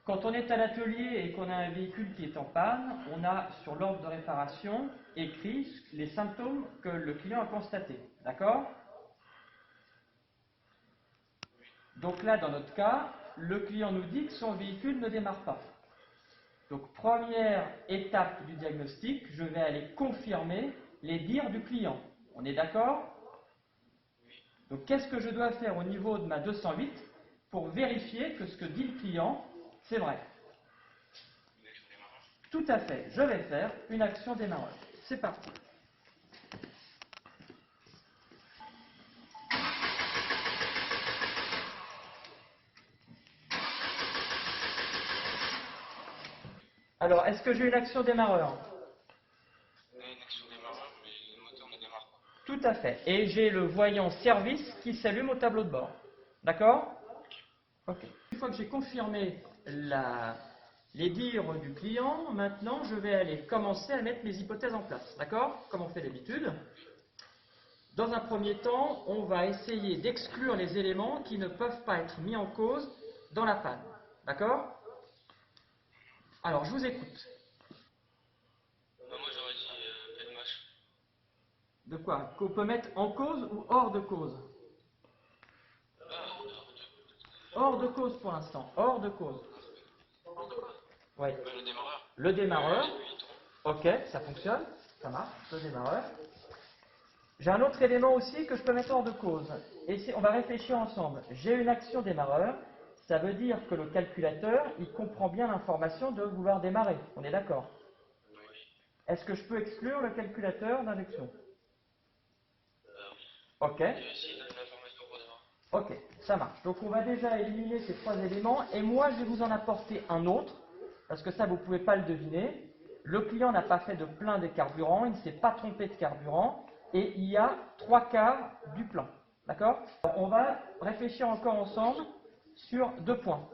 Quand on est à l'atelier et qu'on a un véhicule qui est en panne, on a sur l'ordre de réparation écrit les symptômes que le client a constatés. D'accord? Donc là, dans notre cas, le client nous dit que son véhicule ne démarre pas. Donc première étape du diagnostic, je vais aller confirmer les dires du client. On est d'accord? Donc qu'est-ce que je dois faire au niveau de ma 208 pour vérifier que ce que dit le client, c'est vrai? Tout à fait, je vais faire une action démarrage. C'est parti. Alors, est-ce que j'ai une action démarreur? Une action démarrage, mais le moteur ne démarre pas. Tout à fait. Et j'ai le voyant service qui s'allume au tableau de bord. D'accord? Ok. Une fois que j'ai confirmé les dires du client, maintenant je vais aller commencer à mettre mes hypothèses en place. D'accord? Comme on fait d'habitude. Dans un premier temps, on va essayer d'exclure les éléments qui ne peuvent pas être mis en cause dans la panne. D'accord? Alors, je vous écoute. Moi j'aurais dit PMH. De quoi? Qu'on peut mettre en cause ou hors de cause? Hors de cause pour l'instant. Hors de cause. Oui. Le démarreur. Le démarreur. Il tourne. Ok, ça fonctionne. Ça marche, le démarreur. J'ai un autre élément aussi que je peux mettre hors de cause. Et on va réfléchir ensemble. J'ai une action démarreur. Ça veut dire que le calculateur, il comprend bien l'information de vouloir démarrer. On est d'accord? Oui. Est-ce que je peux exclure le calculateur d'injection? Ok. Ici, il donne l'information pour démarrer. Ok, ça marche. Donc on va déjà éliminer ces trois éléments et moi je vais vous en apporter un autre, parce que ça vous ne pouvez pas le deviner. Le client n'a pas fait de plein des carburants, il ne s'est pas trompé de carburant et il y a 3/4 du plein. D'accord? On va réfléchir encore ensemble sur deux points.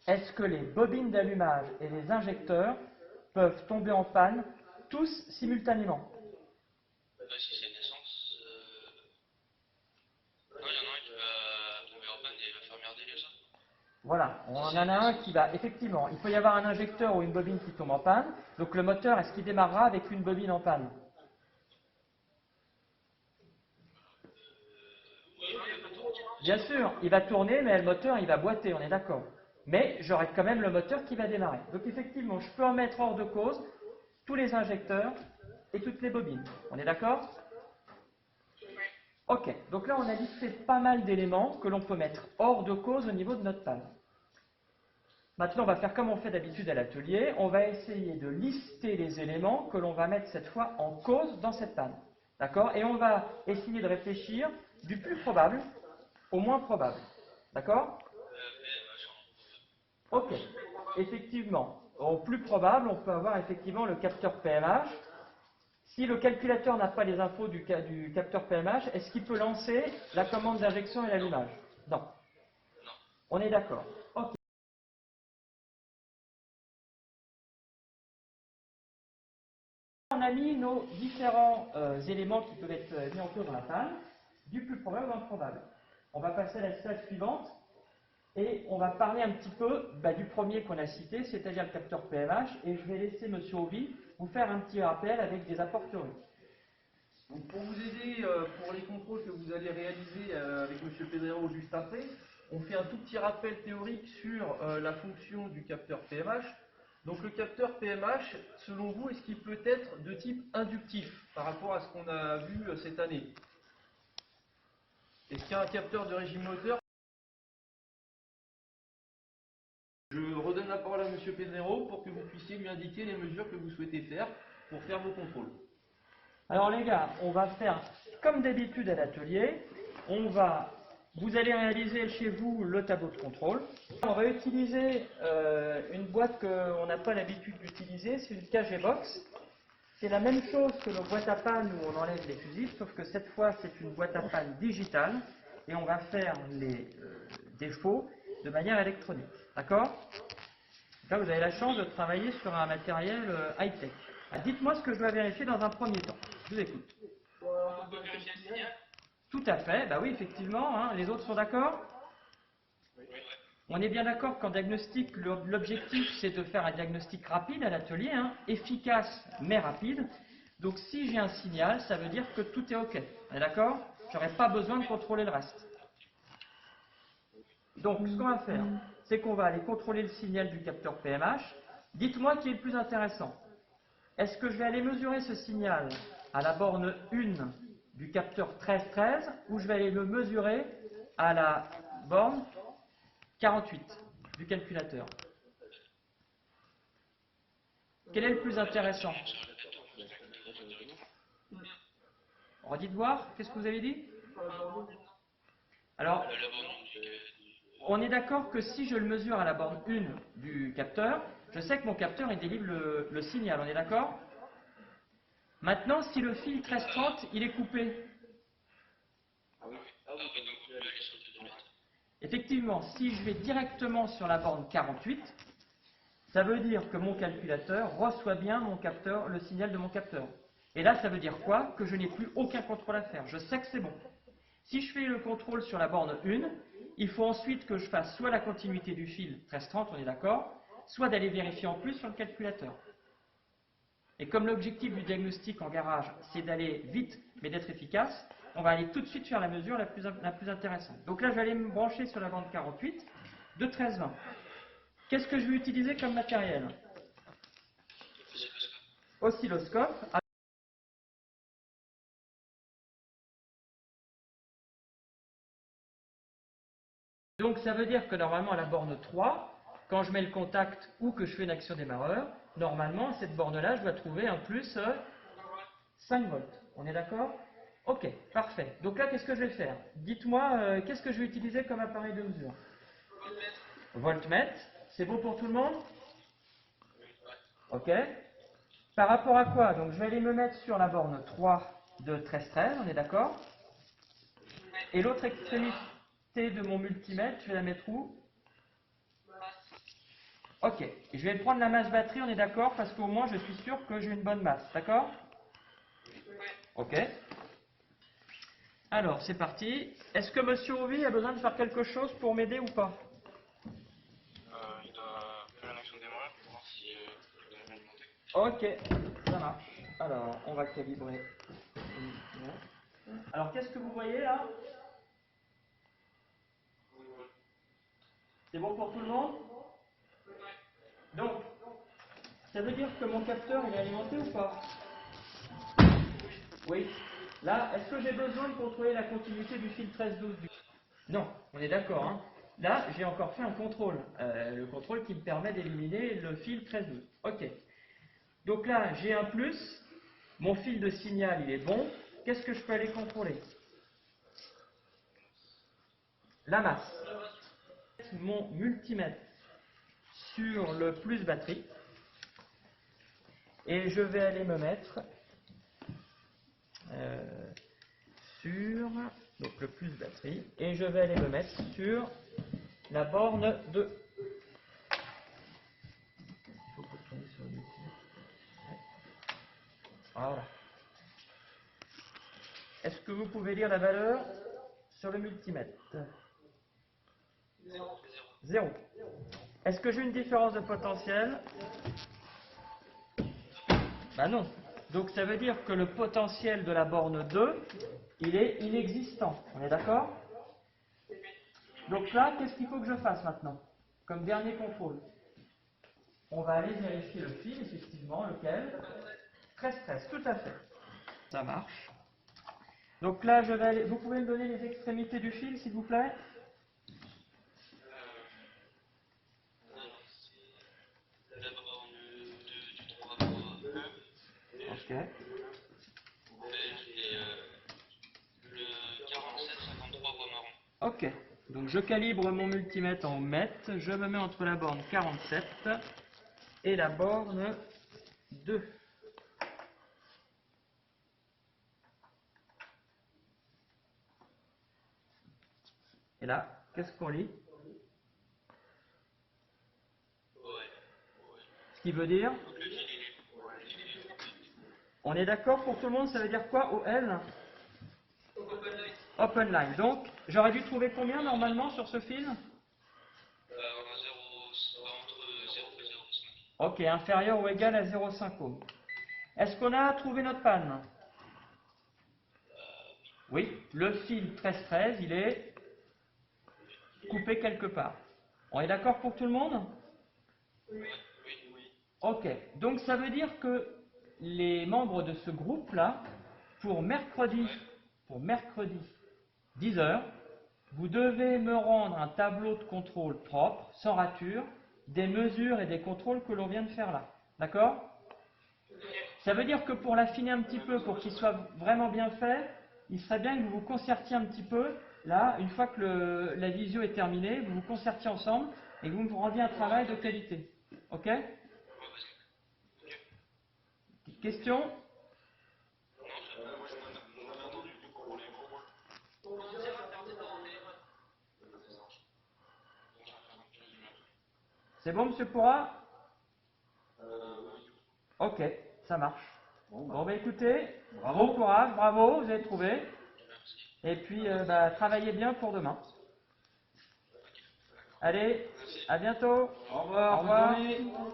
Est-ce que les bobines d'allumage et les injecteurs peuvent tomber en panne tous simultanément? Si c'est une essence. Non, il y en a un qui va tomber en panne et il va faire merder les autres. Voilà, on en a un qui va, effectivement, il peut y avoir un injecteur ou une bobine qui tombe en panne, donc le moteur, est-ce qu'il démarrera avec une bobine en panne? Bien sûr, il va tourner, mais le moteur, il va boiter, on est d'accord. Mais j'aurai quand même le moteur qui va démarrer. Donc effectivement, je peux en mettre hors de cause tous les injecteurs et toutes les bobines. On est d'accord? Ok, donc là on a listé pas mal d'éléments que l'on peut mettre hors de cause au niveau de notre panne. Maintenant, on va faire comme on fait d'habitude à l'atelier. On va essayer de lister les éléments que l'on va mettre cette fois en cause dans cette panne. D'accord? Et on va essayer de réfléchir du plus probable au moins probable. D'accord? Ok. Effectivement, au plus probable, on peut avoir effectivement le capteur PMH. Si le calculateur n'a pas les infos du capteur PMH, est-ce qu'il peut lancer la commande d'injection et l'allumage? Non. On est d'accord. Ok. On a mis nos différents éléments qui peuvent être mis en cause dans la panne, du plus probable au improbable. On va passer à la slide suivante et on va parler un petit peu du premier qu'on a cité, c'est-à-dire le capteur PMH, et je vais laisser M. Ovi vous faire un petit rappel avec des apports théoriques. Donc pour vous aider pour les contrôles que vous allez réaliser avec M. Pedrero juste après, on fait un tout petit rappel théorique sur la fonction du capteur PMH. Donc le capteur PMH, selon vous, est-ce qu'il peut être de type inductif par rapport à ce qu'on a vu cette année? Est-ce qu'il y a un capteur de régime moteur? Je redonne la parole à M. Pedrero pour que vous puissiez lui indiquer les mesures que vous souhaitez faire pour faire vos contrôles. Alors les gars, on va faire comme d'habitude à l'atelier. Vous allez réaliser chez vous le tableau de contrôle. On va utiliser une boîte qu'on n'a pas l'habitude d'utiliser, c'est une KG Box. C'est la même chose que nos boîtes à panne où on enlève les fusibles, sauf que cette fois c'est une boîte à panne digitale et on va faire les défauts de manière électronique. D'accord? Là vous avez la chance de travailler sur un matériel high-tech. Dites-moi ce que je dois vérifier dans un premier temps. Je vous écoute. On peut vérifier le signal? Tout à fait, bah oui, effectivement, hein. Les autres sont d'accord? Oui. On est bien d'accord qu'en diagnostic, l'objectif c'est de faire un diagnostic rapide à l'atelier, hein, efficace mais rapide. Donc si j'ai un signal, ça veut dire que tout est OK. On est d'accord? J'aurais pas besoin de contrôler le reste. Donc ce qu'on va faire, c'est qu'on va aller contrôler le signal du capteur PMH. Dites-moi qui est le plus intéressant. Est-ce que je vais aller mesurer ce signal à la borne 1 du capteur 1313 ou je vais aller le mesurer à la borne 48 du calculateur? Quel est le plus intéressant? Redites voir, qu'est-ce que vous avez dit? Alors, on est d'accord que si je le mesure à la borne 1 du capteur, je sais que mon capteur il délivre le signal, on est d'accord? Maintenant, si le fil 1330, il est coupé, effectivement, si je vais directement sur la borne 48, ça veut dire que mon calculateur reçoit bien mon capteur, le signal de mon capteur. Et là, ça veut dire quoi? Que je n'ai plus aucun contrôle à faire. Je sais que c'est bon. Si je fais le contrôle sur la borne 1, il faut ensuite que je fasse soit la continuité du fil 1330, on est d'accord, soit d'aller vérifier en plus sur le calculateur. Et comme l'objectif du diagnostic en garage, c'est d'aller vite, mais d'être efficace, on va aller tout de suite faire la mesure la plus intéressante. Donc là, je vais aller me brancher sur la bande 48 de 1320. Qu'est-ce que je vais utiliser comme matériel? Oscilloscope. Donc ça veut dire que normalement à la borne 3, quand je mets le contact ou que je fais une action démarreur, normalement à cette borne-là, je dois trouver un plus 5 volts. On est d'accord? Ok, parfait. Donc là, qu'est-ce que je vais faire? Dites-moi, qu'est-ce que je vais utiliser comme appareil de mesure? Voltmètre. C'est bon pour tout le monde? Ok. Par rapport à quoi? Donc je vais aller me mettre sur la borne 3 de 1313, on est d'accord? Et l'autre extrémité de mon multimètre, je vais la mettre où? Ok. Je vais prendre la masse batterie, on est d'accord? Parce qu'au moins je suis sûr que j'ai une bonne masse, d'accord? Ok. Alors, c'est parti. Est-ce que Monsieur Ovi a besoin de faire quelque chose pour m'aider ou pas? Il doit faire une action démarrage pour voir si il doit alimenter. Ok, ça marche. Alors, on va calibrer. Alors, qu'est-ce que vous voyez là? C'est bon pour tout le monde? Donc, ça veut dire que mon capteur il est alimenté ou pas? Oui. Là, est-ce que j'ai besoin de contrôler la continuité du fil 1312 Non, on est d'accord. Hein. Là, j'ai encore fait un contrôle. Le contrôle qui me permet d'éliminer le fil 1312. Ok. Donc là, j'ai un plus. Mon fil de signal, il est bon. Qu'est-ce que je peux aller contrôler? La masse. Mon multimètre sur le plus batterie. Et je vais aller me mettre sur donc le plus batterie. Et je vais aller me mettre sur la borne 2. Il faut retourner sur le multimètre. Voilà. Est-ce que vous pouvez lire la valeur sur le multimètre? 0. Est-ce que j'ai une différence de potentiel? Ben non. Donc ça veut dire que le potentiel de la borne 2, il est inexistant. On est d'accord? Donc là, qu'est-ce qu'il faut que je fasse maintenant? Comme dernier contrôle. On va aller vérifier le fil, effectivement, lequel? 13-13, tout à fait. Ça marche. Donc là, je vais aller... Vous pouvez me donner les extrémités du fil, s'il vous plaît? Ok. Le 47-53 bois marron. Ok. Donc je calibre mon multimètre en mètres. Je me mets entre la borne 47 et la borne 2. Et là, qu'est-ce qu'on lit? Ce qui veut dire? On est d'accord pour tout le monde, ça veut dire quoi, OL? Open line. Donc, j'aurais dû trouver combien normalement sur ce fil? Ok, inférieur ou égal à 0,5 ohm. Est-ce qu'on a trouvé notre panne? Oui, le fil 1313, il est coupé quelque part. On est d'accord pour tout le monde? Ok, donc ça veut dire que les membres de ce groupe-là, pour mercredi 10 heures, vous devez me rendre un tableau de contrôle propre, sans rature, des mesures et des contrôles que l'on vient de faire là. D'accord? Ça veut dire que pour l'affiner un petit peu, pour qu'il soit vraiment bien fait, il serait bien que vous vous concertiez un petit peu. Là, une fois que la visio est terminée, vous vous concertiez ensemble et que vous me rendiez un travail de qualité. Ok? Question? C'est bon, monsieur Pourra? Ok, ça marche. Bon, ben écoutez, bon courage, bravo, vous avez trouvé. Et puis, travaillez bien pour demain. Allez, à bientôt. Au revoir, Au revoir. bonne journée.